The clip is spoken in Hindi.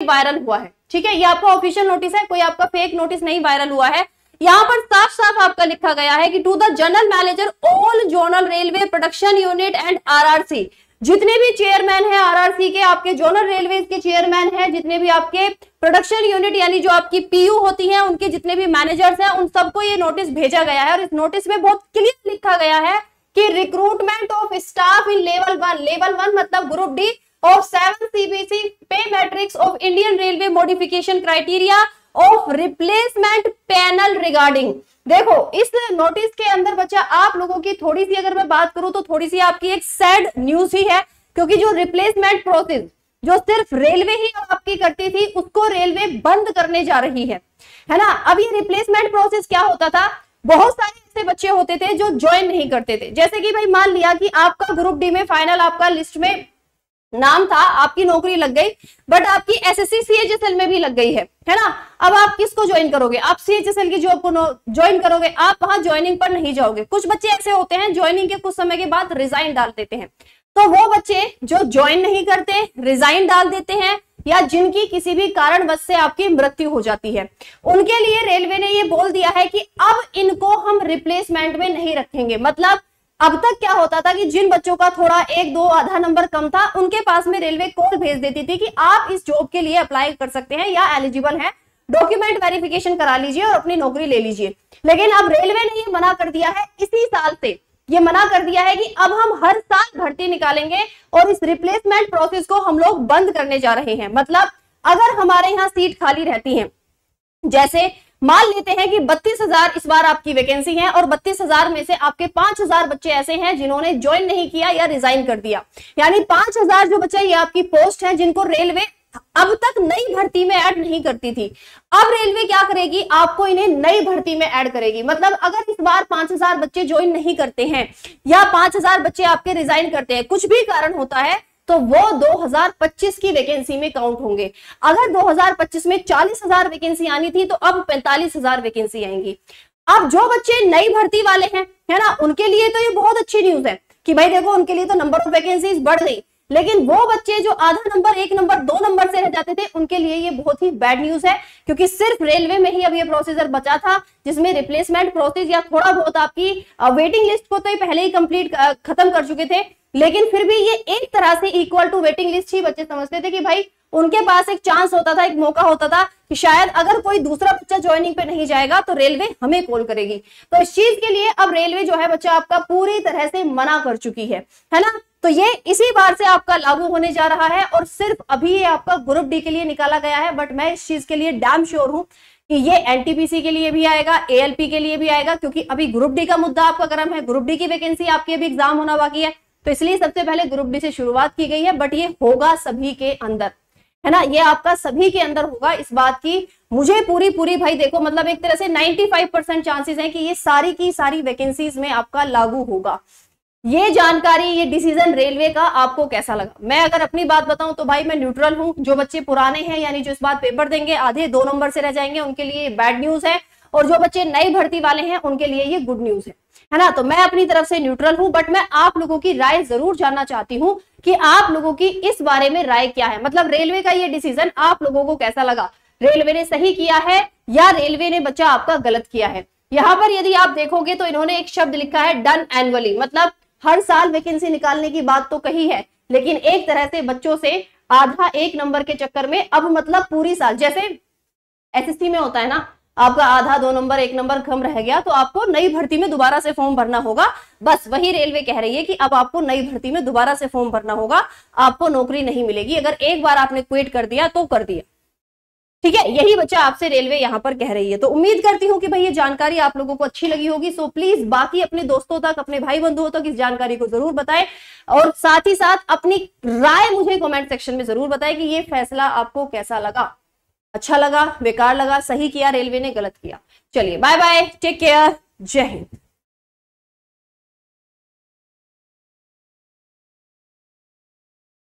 वायरल हुआ है, ठीक है, ये आपका ऑफिशियल नोटिस है, कोई आपका फेक नोटिस नहीं वायरल हुआ है। यहाँ पर साफ साफ आपका लिखा गया है कि to the general manager all zonal railway production unit and RRC, जितने भी चेयरमैन है आरआरसी के, आपके जोनल रेलवे के चेयरमैन है, जितने भी आपके प्रोडक्शन यूनिट यानी जो आपकी पीयू होती है उनके जितने भी मैनेजर्स हैं, उन सबको ये नोटिस भेजा गया है। और इस नोटिस में बहुत क्लियर लिखा गया है कि recruitment of staff in level one मतलब ग्रुप डी ऑफ 7 CBC पे matrix of Indian railway modification criteria of replacement panel regarding. देखो इस नोटिस के अंदर बच्चा आप लोगों की थोड़ी सी अगर मैं बात करूं तो थोड़ी सी आपकी एक सैड न्यूज ही है, क्योंकि जो रिप्लेसमेंट प्रोसेस जो सिर्फ रेलवे ही आपकी करती थी उसको रेलवे बंद करने जा रही है ना। अब ये रिप्लेसमेंट प्रोसेस क्या होता था, बहुत सारे ऐसे बच्चे होते थे जो ज्वाइन नहीं करते थे, जैसे कि भाई मान लिया कि आपका ग्रुप डी में फाइनल आपका लिस्ट में नाम था, आपकी नौकरी लग गई, बट आपकी एसएससी सीएचएसएल में भी लग गई है ना। अब आप किसको ज्वाइन करोगे, आप सीएचएसएल की जॉब को ज्वाइन करोगे, आप वहां ज्वाइनिंग पर नहीं जाओगे। कुछ बच्चे ऐसे होते हैं ज्वाइनिंग के कुछ समय के बाद रिजाइन डाल देते हैं, तो वो बच्चे जो ज्वाइन नहीं करते रिजाइन डाल देते हैं या जिनकी किसी भी कारणवश से आपकी मृत्यु हो जाती है, उनके लिए रेलवे ने ये बोल दिया है कि अब इनको हम रिप्लेसमेंट में नहीं रखेंगे। मतलब अब तक क्या होता था कि जिन बच्चों का थोड़ा 1-2 आधा नंबर कम था उनके पास में रेलवे कॉल भेज देती थी कि आप इस जॉब के लिए अप्लाई कर सकते हैं या एलिजिबल हैं, डॉक्यूमेंट वेरिफिकेशन करा लीजिए और अपनी नौकरी ले लीजिए। लेकिन अब रेलवे ने ये मना कर दिया है, इसी साल से ये मना कर दिया है कि अब हम हर साल भर्ती निकालेंगे और इस रिप्लेसमेंट प्रोसेस को हम लोग बंद करने जा रहे हैं। मतलब अगर हमारे यहाँ सीट खाली रहती है, जैसे मान लेते हैं कि 32,000 इस बार आपकी वैकेंसी है और 32,000 में से आपके 5,000 बच्चे ऐसे हैं जिन्होंने ज्वाइन नहीं किया या रिजाइन कर दिया, यानी 5,000 जो बच्चे ये आपकी पोस्ट है जिनको रेलवे अब तक नई भर्ती में ऐड नहीं करती थी, अब रेलवे क्या करेगी, आपको इन्हें नई भर्ती में ऐड करेगी। मतलब अगर इस बार 5,000 बच्चे ज्वाइन नहीं करते हैं या 5,000 बच्चे आपके रिजाइन करते हैं, कुछ भी कारण होता है, तो वो 2025 की वैकेंसी में काउंट होंगे। अगर 2025 में 40,000 वैकेंसी आनी थी तो अब 45,000 वैकेंसी आएंगी। अब जो बच्चे नई भर्ती वाले हैं है ना, उनके लिए तो ये बहुत अच्छी न्यूज है कि भाई देखो उनके लिए तो नंबर ऑफ वैकेंसीज बढ़ गई, लेकिन वो बच्चे जो आधा नंबर 1 नंबर 2 नंबर से रह जाते थे उनके लिए ये बहुत ही बैड न्यूज है, क्योंकि सिर्फ रेलवे में ही अब ये प्रोसीजर बचा था जिसमें रिप्लेसमेंट प्रोसेस या थोड़ा बहुत आपकी वेटिंग लिस्ट को तो ये पहले ही कंप्लीट खत्म कर चुके थे, लेकिन फिर भी ये एक तरह से इक्वल टू वेटिंग लिस्ट ही बच्चे समझते थे कि भाई उनके पास एक चांस होता था, एक मौका होता था कि शायद अगर कोई दूसरा बच्चा ज्वाइनिंग पे नहीं जाएगा तो रेलवे हमें कॉल करेगी। तो इस चीज के लिए अब रेलवे जो है बच्चा आपका पूरी तरह से मना कर चुकी है ना। तो ये इसी बार से आपका लागू होने जा रहा है और सिर्फ अभी ये आपका ग्रुप डी के लिए निकाला गया है, बट मैं इस चीज के लिए डैम श्योर हूं कि ये एनटीपीसी के लिए भी आएगा, एएलपी के लिए भी आएगा, क्योंकि अभी ग्रुप डी का मुद्दा आपका गर्म है, ग्रुप डी की वैकेंसी आपकी अभी एग्जाम होना बाकी है, तो इसलिए सबसे पहले ग्रुप डी से शुरुआत की गई है। बट ये होगा सभी के अंदर है ना, ये आपका सभी के अंदर होगा, इस बात की मुझे पूरी भाई देखो मतलब एक तरह से 95% चांसेस हैं कि ये सारी की सारी वैकेंसीज में आपका लागू होगा। ये जानकारी, ये डिसीजन रेलवे का आपको कैसा लगा? मैं अगर अपनी बात बताऊं तो भाई मैं न्यूट्रल हूं। जो बच्चे पुराने हैं यानी जो इस बार पेपर देंगे आधे 2 नंबर से रह जाएंगे उनके लिए बैड न्यूज है, और जो बच्चे नई भर्ती वाले हैं उनके लिए ये गुड न्यूज है ना। तो मैं अपनी तरफ से न्यूट्रल हूं, बट मैं आप लोगों की राय जरूर जानना चाहती हूं कि आप लोगों की इस बारे में राय क्या है। मतलब रेलवे का ये डिसीजन आप लोगों को कैसा लगा, रेलवे ने सही किया है या रेलवे ने बच्चा आपका गलत किया है? यहाँ पर यदि आप देखोगे तो इन्होंने एक शब्द लिखा है डन एनुअली, मतलब हर साल वैकेंसी निकालने की बात तो कही है, लेकिन एक तरह से बच्चों से आधा 1 नंबर के चक्कर में अब मतलब पूरी साल, जैसे एसएससी में होता है ना, आपका आधा 2 नंबर 1 नंबर कम रह गया तो आपको नई भर्ती में दोबारा से फॉर्म भरना होगा। बस वही रेलवे कह रही है कि अब आपको नई भर्ती में दोबारा से फॉर्म भरना होगा, आपको नौकरी नहीं मिलेगी। अगर एक बार आपने क्विट कर दिया तो कर दिया, ठीक है, यही बच्चा आपसे रेलवे यहाँ पर कह रही है। तो उम्मीद करती हूँ कि भाई ये जानकारी आप लोगों को अच्छी लगी होगी। सो प्लीज बाकी अपने दोस्तों तक, अपने भाई बंधुओं तक इस जानकारी को जरूर बताएं, और साथ ही साथ अपनी राय मुझे कमेंट सेक्शन में जरूर बताएं कि ये फैसला आपको कैसा लगा, अच्छा लगा, बेकार लगा, सही किया रेलवे ने, गलत किया। चलिए बाय बाय, टेक केयर, जय हिंद।